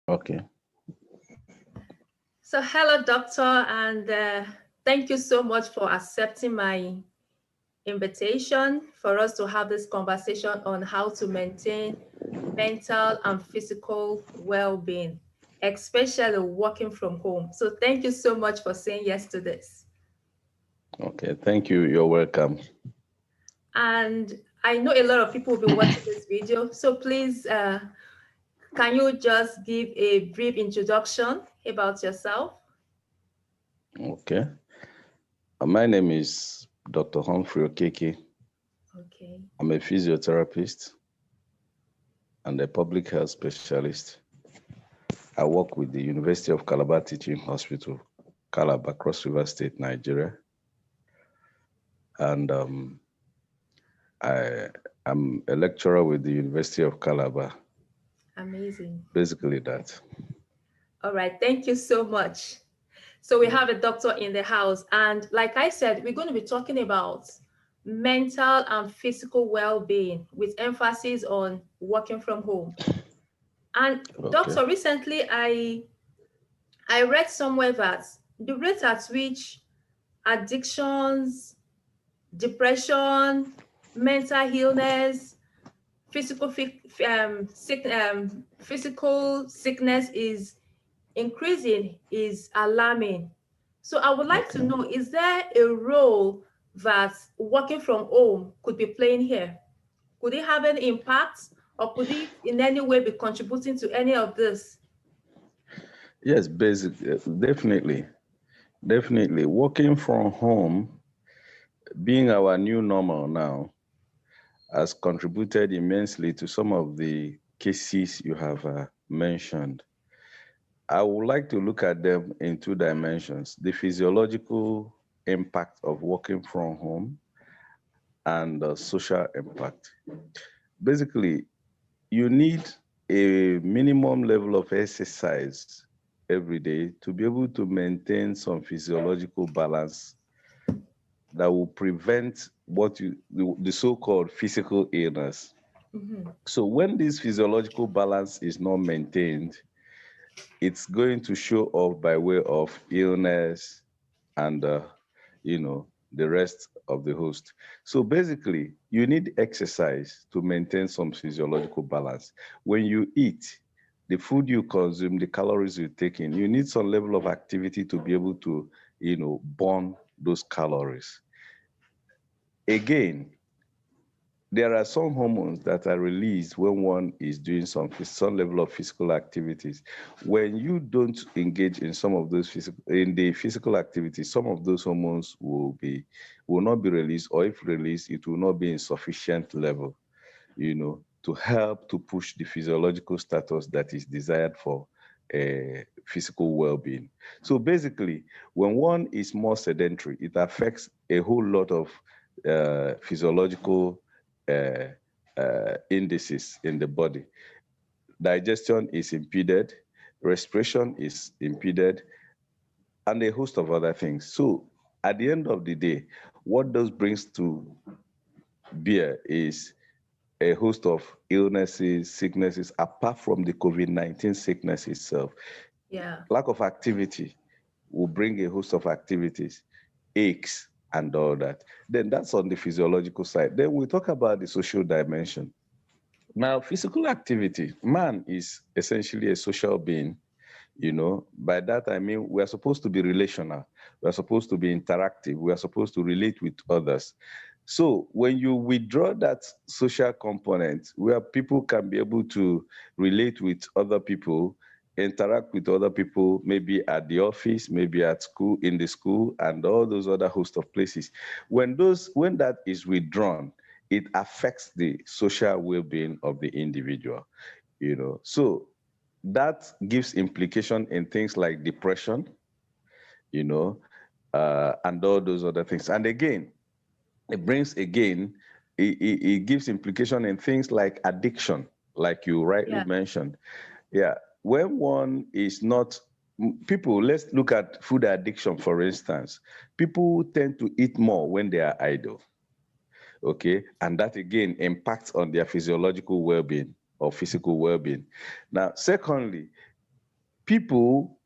Okay. So, hello, doctor, and thank you so much for accepting my invitation for us to have this conversation on how to maintain mental and physical well being, especially working from home. So, thank you so much for saying yes to this. Okay. Thank you. You're welcome. And I know a lot of people will be watching this video. So, please, can you just give a brief introduction about yourself? Okay. My name is Dr. Humphrey Okeke. Okay. I'm a physiotherapist and a public health specialist. I work with the University of Calabar Teaching Hospital, Calabar, Cross River State, Nigeria. And I am a lecturer with the University of Calabar. Amazing. Basically, that. All right. Thank you so much. So we have a doctor in the house. And like I said, we're going to be talking about mental and physical well-being with emphasis on working from home. And Okay. doctor, recently I read somewhere that the rate at which addictions, depression, mental illness, physical sickness is increasing is alarming. So I would like to Okay. know, is there a role that working from home could be playing here? Could it have any impact, or could it in any way be contributing to any of this? Yes, definitely. Definitely. Working from home, being our new normal now, has contributed immensely to some of the cases you have mentioned. I would like to look at them in two dimensions: the physiological impact of working from home and the social impact. Basically, you need a minimum level of exercise every day to be able to maintain some physiological balance that will prevent the so-called physical illness. Mhm. So when this physiological balance is not maintained, it's going to show off by way of illness and the rest of the host. So basically, you need exercise to maintain some physiological balance. When you eat, the food you consume, the calories you take in, you need some level of activity to be able to, burn those calories. Again, there are some hormones that are released when one is doing some level of physical activities. When you don't engage in some of those physical activities, some of those hormones will not be released, or if released, it will not be in sufficient level, to help to push the physiological status that is desired for physical well-being. So basically, when one is more sedentary, it affects a whole lot of physiological uh, indices in the body. Digestion is impeded, respiration is impeded, and a host of other things. So at the end of the day, what those brings to bear is a host of illnesses, sicknesses, apart from the COVID-19 sickness itself. Yeah. Lack of activity will bring a host of activities, aches, and all that. Then that's on the physiological side. Then we talk about the social dimension. Now, physical activity, man is essentially a social being. By that I mean we are supposed to be relational, we are supposed to be interactive, we are supposed to relate with others. So when you withdraw that social component where people can be able to relate with other people, interact with other people, maybe at the office, maybe at school, in the school, and all those other host of places, when that is withdrawn, it affects the social well-being of the individual. So that gives implication in things like depression, you know, and all those other things. And again, it gives implication in things like addiction, like you rightly Yeah. mentioned. Yeah, when one is not, people, let's look at food addiction, for instance. People tend to eat more when they are idle, okay? And that again impacts on their physiological well being or physical well being. Now, secondly, people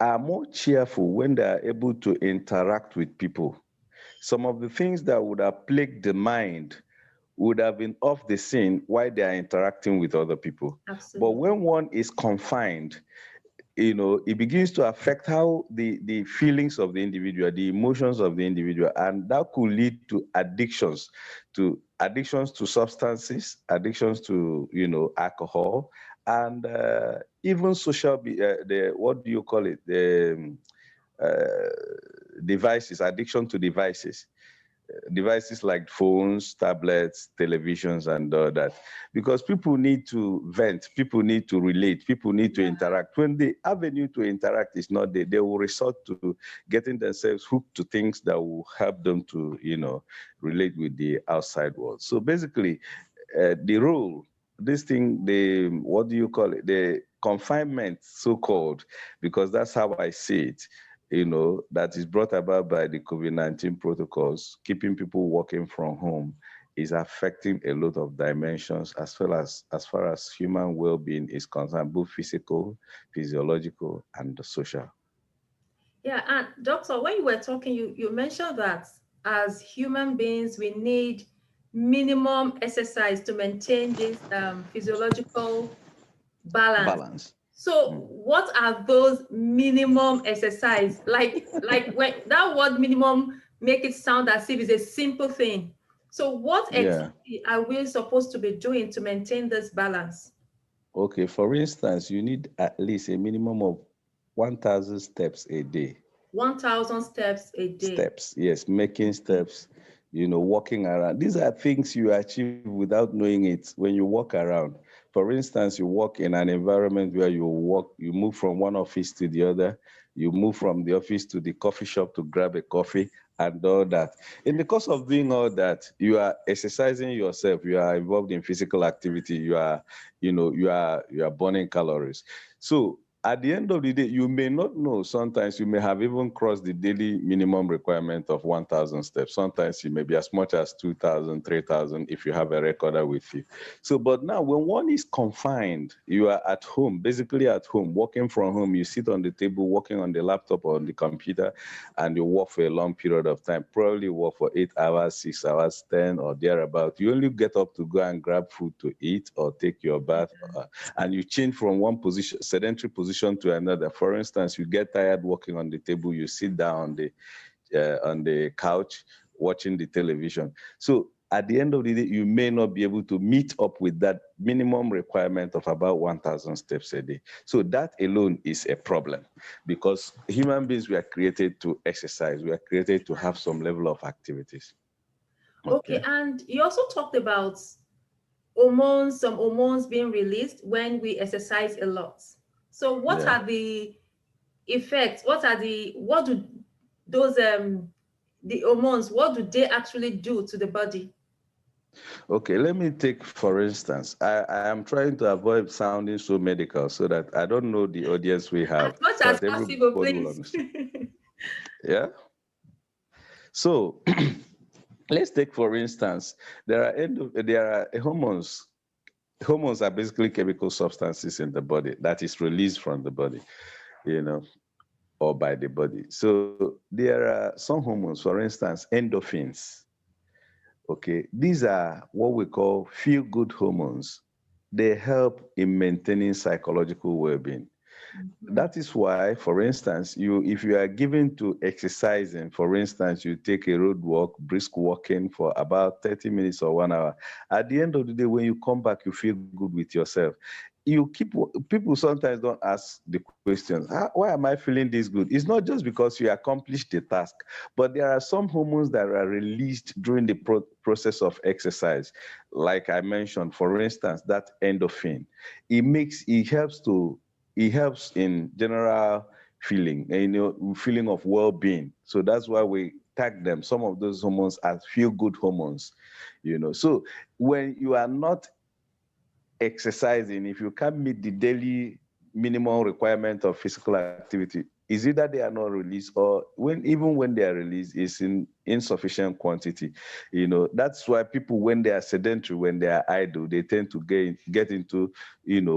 are more cheerful when they are able to interact with people. Some of the things that would have plagued the mind would have been off the scene while they are interacting with other people. But Absolutely. when one is confined, it begins to affect how the feelings of the individual, the emotions of the individual, and that could lead to substances, addictions to alcohol, and even the what do you call it, the devices, addiction to devices like phones, tablets, televisions, and all that. Because people need to vent, people need to relate, people need to Yeah. interact. When the avenue to interact is not there, they will resort to getting themselves hooked to things that will help them to, relate with the outside world. So basically, the rule, this thing, the what do you call it? The confinement, so called, because that's how I see it, that is brought about by the COVID-19 protocols, keeping people working from home is affecting a lot of dimensions as far as human well-being is concerned, both physical, physiological, and social. Yeah, and doctor, when you were talking, you mentioned that as human beings, we need minimum exercise to maintain this physiological balance. Balance. So, Mm. what are those minimum exercise? Like when that word minimum make it sound as if it's a simple thing. So, what Yeah. exactly are we supposed to be doing to maintain this balance? Okay. For instance, you need at least a minimum of 1,000 steps a day. 1,000 steps a day. Steps, yes, making Okay. steps, walking around. These are things you achieve without knowing it when you walk around. For instance, you walk in an environment where you move from one office to the other, you move from the office to the coffee shop to grab a coffee and all that. In the course of doing all that, you are exercising yourself, you are involved in physical activity, you are burning calories. So at the end of the day, you may not know. Sometimes you may have even crossed the daily minimum requirement of 1,000 steps. Sometimes it may be as much as 2,000, 3,000 if you have a recorder with you. So, but now when one is confined, you are at home, basically at home, working from home, you sit on the table, working on the laptop or on the computer, and you work for a long period of time, probably work for 8 hours, 6 hours, 10 or thereabout. You only get up to go and grab food to eat or take your bath, and you change from one position, sedentary position to another. For instance, you get tired working on the table, you sit down on the couch watching the television. So at the end of the day, you may not be able to meet up with that minimum requirement of about 1,000 steps a day. So that alone is a problem, because human beings were created to exercise. We are created to have some level of activities. Okay, Okay. and you also talked about hormones, some hormones being released when we exercise a lot. So what Yeah. are the effects? What do those the hormones, what do they actually do to the body? Okay, let me take for instance. I am trying to avoid sounding so medical so that I don't know the audience we As have, much so as that everybody possible, will please. understand. Yeah. So let's take for instance, there are hormones. Hormones are basically chemical substances in the body that is released from the body, you know, or by the body. So there are some hormones, for instance, endorphins. Okay, these are what we call feel good hormones. They help in maintaining psychological well being. Mhm. That is why, for instance, if you are given to exercising, for instance, you take a road walk, brisk walking for about 30 minutes or 1 hour. At the end of the day, when you come back, you feel good with yourself. People sometimes don't ask the questions, why am I feeling this good? It's not just because you accomplished the task, but there are some hormones that are released during the process of exercise. Like I mentioned, for instance, that endorphin. It helps in general feeling, feeling of well-being. So that's why we tag them, some of those hormones, as feel-good hormones. So when you are not exercising, if you can't meet the daily minimum requirement of physical activity, is either they are not released, or even when they are released, it's in insufficient quantity. That's why people, when they are sedentary, when they are idle, they tend to get into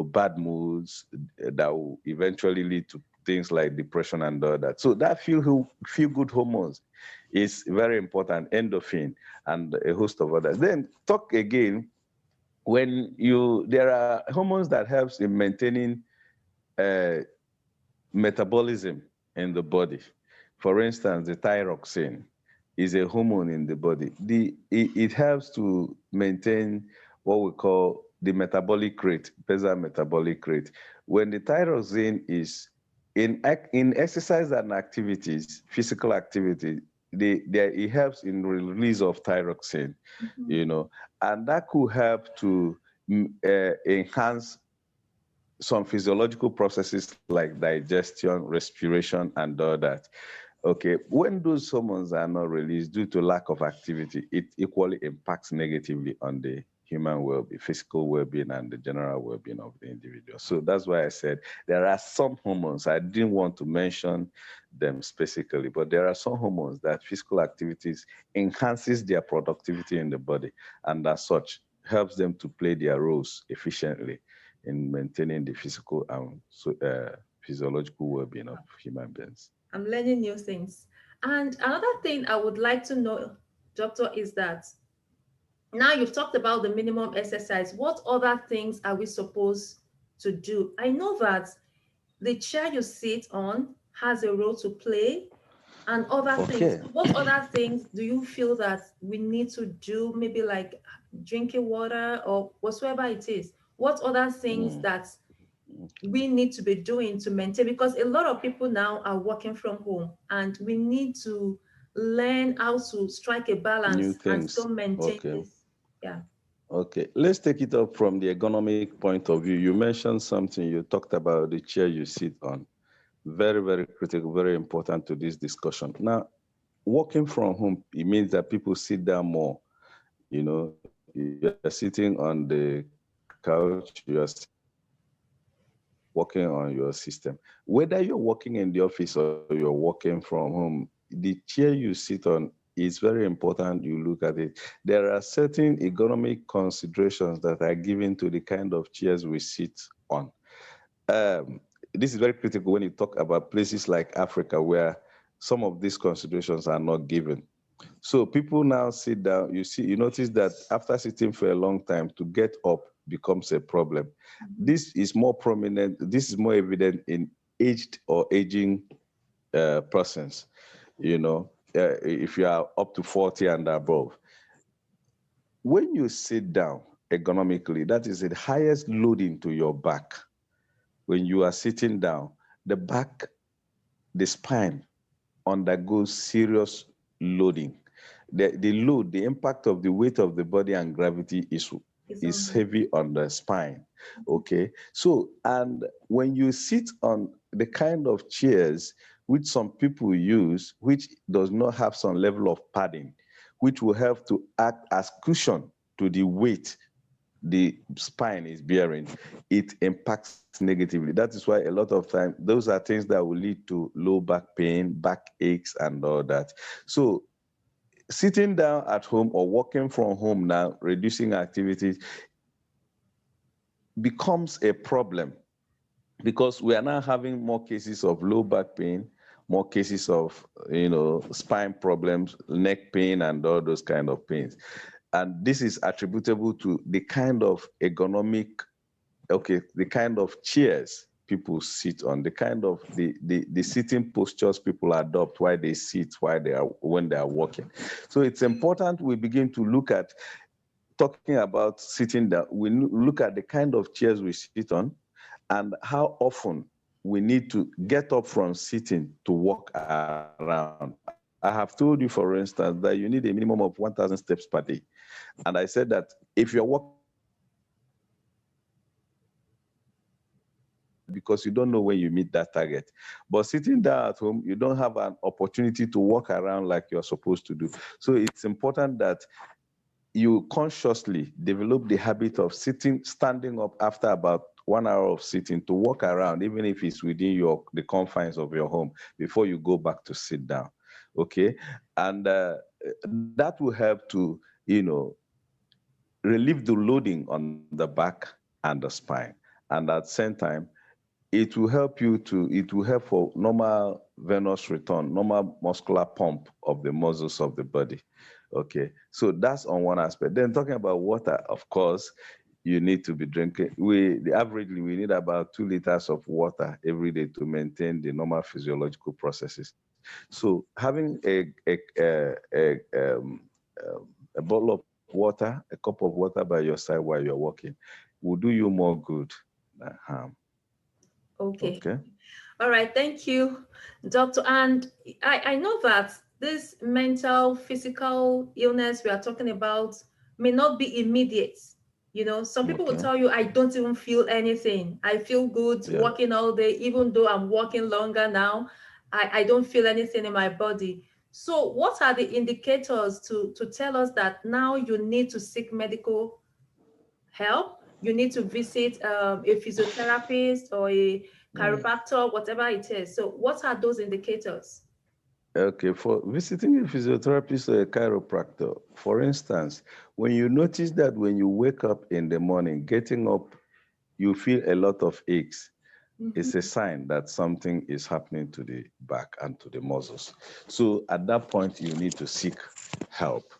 bad moods that will eventually lead to things like depression and all that. So that feel good hormones is very important, endorphin and a host of others. Then talk again, there are hormones that helps in maintaining uh, metabolism in the body. For instance, the thyroxine is a hormone in the body. It helps to maintain what we call the metabolic rate, basal metabolic rate. When the thyroxine is in exercise and activities, physical activity, it helps in release of thyroxine, Mhm. you know, and that could help to enhance some physiological processes like digestion, respiration, and all that. Okay, when those hormones are not released due to lack of activity, it equally impacts negatively on the human well-being, physical well-being, and the general well-being of the individual. So that's why I said there are some hormones. I didn't want to mention them specifically, but there are some hormones that physical activities enhances their productivity in the body, and as such helps them to play their roles efficiently in maintaining the physical and physiological well-being of human beings. I'm learning new things. And another thing I would like to know, Doctor, is that now you've talked about the minimum exercise. What other things are we supposed to do? I know that the chair you sit on has a role to play and other things. Okay. What other things do you feel that we need to do? Maybe like drinking water or whatsoever it is. What other things Mm. that we need to be doing to maintain? Because a lot of people now are working from home and we need to learn how to strike a New balance and things. still maintain Okay. this. Yeah. Okay. Let's take it up from the ergonomic point of view. You mentioned something. You talked about the chair you sit on. Very, very critical, very important to this discussion. Now, working from home, it means that people sit down more. You're sitting on the couch, you are sitting on the chair, working on your system. Whether you're working in the office or you're working from home, the chair you sit on is very important. You look at it. There are certain ergonomic considerations that are given to the kind of chairs we sit on. Um, this is very critical when you talk about places like Africa, where some of these considerations are not given. So people now sit down, you notice that after sitting for a long time, to get up becomes a problem. Mhm. This is more evident in aged or aging persons, if you are up to 40 and above. When you sit down ergonomically, that is the highest loading to your back. When you are sitting down, the back, the spine undergoes serious loading. The load, the impact of the weight of the body and gravity It's on is the heavy on the spine. Okay. So, and when you sit on the kind of chairs which some people use, which does not have some level of padding, which will have to act as cushion to the weight the spine is bearing, it impacts negatively. That is why a lot of time those are things that will lead to low back pain, back aches, and all that. So sitting down at home or working from home now, reducing activities becomes a problem because we are now having more cases of low back pain, more cases of spine problems, neck pain, and all those kind of pains. And this is attributable to the kind of the kind of chairs people sit on, the kind of the sitting postures people adopt while they sit, when they are walking. So it's important we begin to look at talking about sitting down. We look at the kind of chairs we sit on and how often we need to get up from sitting to walk around. I have told you, for instance, that you need a minimum of 1,000 steps per day. And I said that if you're walking from home, you should not walk more than 1,000 steps per day because you don't know when you meet that target. But sitting down at home, you don't have an opportunity to walk around like you're supposed to do. So it's important that you consciously develop the habit of standing up after about 1 hour of sitting to walk around, even if it's within the confines of your home, before you go back to sit down. Okay, and that will help to, relieve the loading on the back and the spine, and at the same time, it will help for normal venous return, normal muscular pump of the muscles of the body. Okay, so that's on one aspect. Then talking about water, of course, you need to be drinking. Averagely we need about 2 liters of water every day to maintain the normal physiological processes. So having a bottle of water, a cup of water by your side while you're walking, will do you more good than harm. Okay. Okay. All right. Thank you, Doctor. And I know that this mental, physical illness we are talking about may not be immediate. Some people will Okay. tell you, I don't even feel anything. I feel good Yeah. walking all day, even though I'm walking longer now. I don't feel anything in my body. So, what are the indicators to tell us that now you need to seek medical help? You need to visit a physiotherapist or a Mm. chiropractor, whatever it is. So, what are those indicators? Okay, for visiting a physiotherapist or a chiropractor, for instance, when you notice that when you wake up in the morning, getting up, you feel a lot of aches, it's a Mhm. sign that something is happening to the back and to the muscles. So at that point, you need to seek help.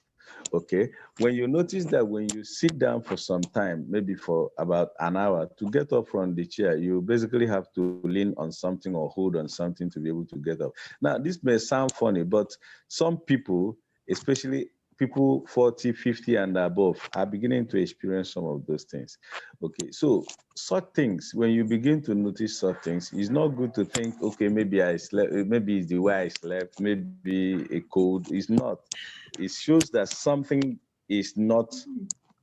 Okay. When you notice that when you sit down for some time, maybe for about an hour, to get up from the chair, you basically have to lean on something or hold on something to be able to get up. Now, this may sound funny, but some people, especially people 40, 50 and above, are beginning to experience some of those things. Okay, so such things, when you begin to notice such things, it's not good to think, okay, maybe I slept, maybe it's the way I slept, maybe a cold. It's not. It shows that something is not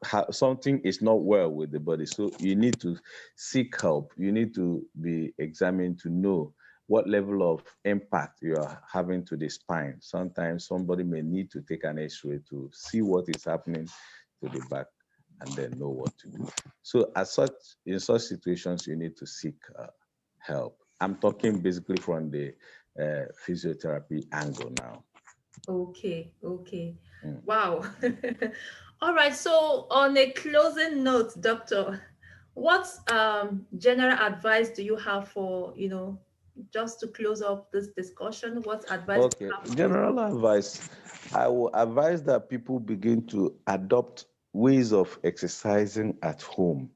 well with the body. So you need to seek help. You need to be examined to know what level of impact you are having to the spine. Sometimes somebody may need to take an X-ray to see what is happening to the back and then know what to do. So in such situations, you need to seek help. I'm talking basically from the physiotherapy angle now. Okay, okay. Mm. Wow. All right. So, on a closing note, Doctor, what general advice do you have for, just to close up this discussion? What advice do you Okay, have for us? general advice. I will advise that people begin to adopt ways of exercising at home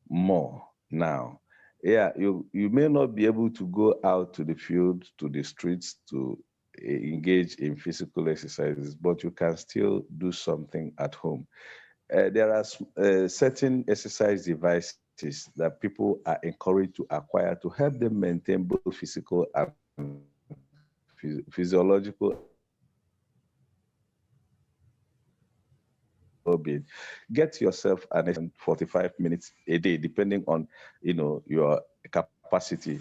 more now. Yeah, you may not be able to go out to the field, to the streets to engage in physical exercises, but you can still do something at home. There are certain exercise devices that people are encouraged to acquire to help them maintain both physical and physiological and mental well-being. Get yourself an exercise device, maybe 45 minutes a day, depending on your capacity.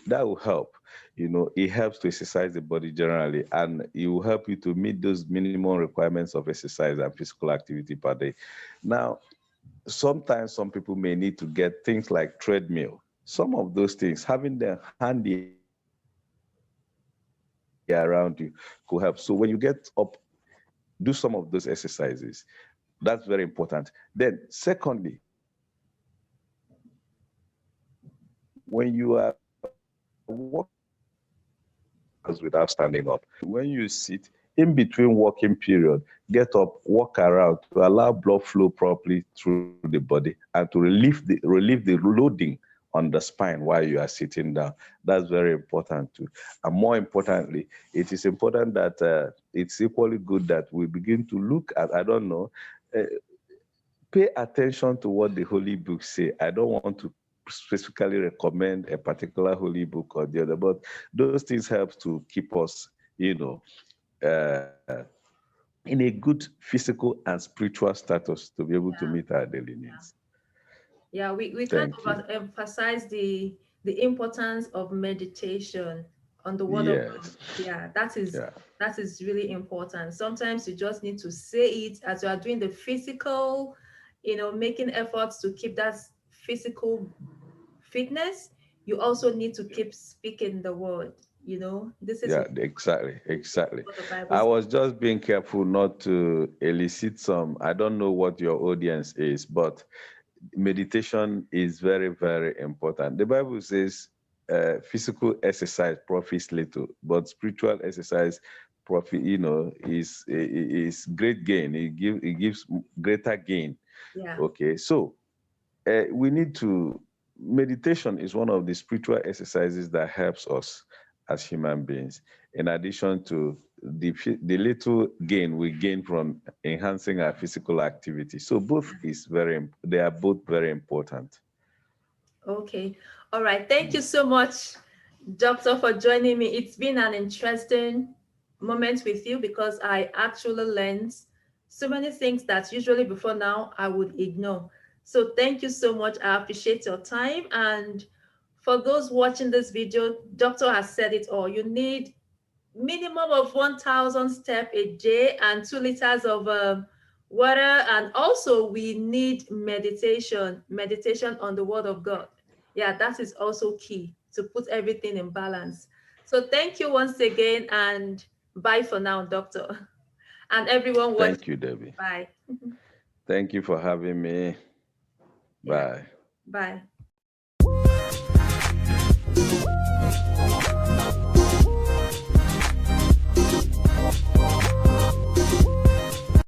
That will help. It helps to exercise the body generally, and it will help you to meet those minimum requirements of exercise and physical activity per day. Now, sometimes some people may need to get things like treadmill. Some of those things, having them handy around you could help. So when you get up, do some of those exercises. That's very important. Then, secondly, when you are walking around, when you are walking around, don't sit for hours without standing up. When you sit, in between walking period, get up, walk around to allow blood flow properly through the body and to relieve the loading on the spine while you are sitting down. That's very important too. And more importantly, it is important that it's equally good that we begin to look at, I don't know, uh, pay attention to what the holy books say. I don't want to specifically recommend a particular holy book or the other, but those things help to keep us, uh, in a good physical and spiritual status to be able to Yeah, meet our daily yeah. needs. Yeah, we can't Thank you. overemphasize the importance of meditation on the word of God. Yes. Yeah, Yeah. that is really important. Sometimes you just need to say it as you are doing the physical, making efforts to keep that physical fitness, you also need to keep speaking the word. This is Yeah, exactly. what the Bible I says. was just being careful not to elicit some. I don't know what your audience is, but meditation is very, very important. The Bible says physical exercise profits little, but spiritual exercise profit, is great gain. It gives greater gain. Yeah. Okay, so we need to meditation is one of the spiritual exercises that helps us as human beings in addition to the little gain we gain from enhancing our physical activity. So both is they are both very important. Okay. All right. Thank you so much, Doctor, for joining me. It's been an interesting moment with you because I actually learned so many things that usually before now I would ignore. So thank you so much. I appreciate your time. And for those watching this video, Doctor has said it all. You need minimum of 1,000 steps a day and 2 liters of water. And also we need meditation on the word of God. Yeah, that is also key to put everything in balance. So thank you once again, and bye for now, Doctor. And everyone watching, Thank you, Debbie. bye. Thank you for having me. Yeah, Bye. bye.